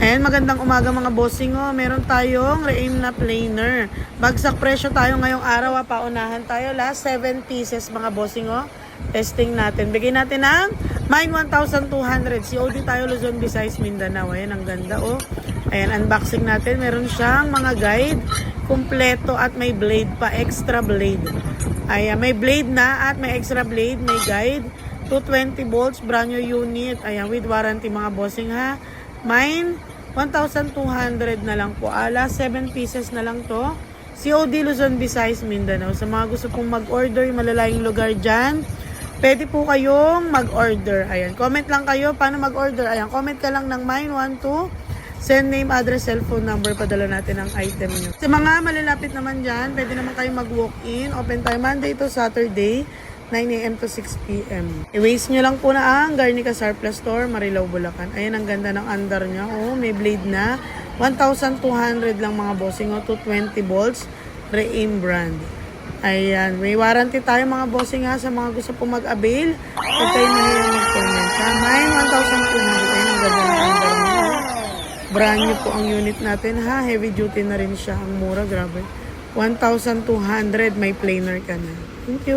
Ayan, magandang umaga mga bossing oh. Meron tayong re-aim na planer. Bagsak presyo tayo ngayong araw paunahan tayo. Last 7 pieces mga bossing oh. Testing natin. Bigay natin ng mine 1,200. COD tayo Luzon, Visayas, Mindanao. Ayan, ang ganda oh. Ayan, unboxing natin. Meron siyang mga guide. Kumpleto at may blade pa. Extra blade. Ayan, may blade na at may extra blade. May guide. 220 volts. Brand new unit. Ayan, with warranty mga bossing ha. Mine, 1,200 na lang po. Last 7 pieces na lang to. COD Luzon, Visayas, Mindanao. Sa mga gusto pong mag-order, malalayong lugar dyan, pwede po kayong mag-order. Ayan, comment lang kayo paano mag-order. Ayan, comment ka lang ng mine 12. Send name, address, cellphone number. Padala natin ang item nyo. Sa mga malalapit naman dyan, pwede naman kayo mag-walk-in. Open tayo Monday to Saturday. 9 AM to 6 PM. I-waste nyo lang po na ang Garnica Surplus Store, Marilao, Bulacan. Ayan, ang ganda ng under niya. Oh, may blade na. 1,200 lang mga bossing. Oh, 220 volts. Re-aim brand. Ayan, may warranty tayo mga bossing ha sa mga gusto po mag-avail. Huwag kayo mahirap mag-comment. Mine, 1,200. Ayan, ang ganda ng under niya. Oh. Brand new po ang unit natin ha. Heavy duty na rin siya. Ang mura, grabe. 1,200, may planer ka na. Thank you.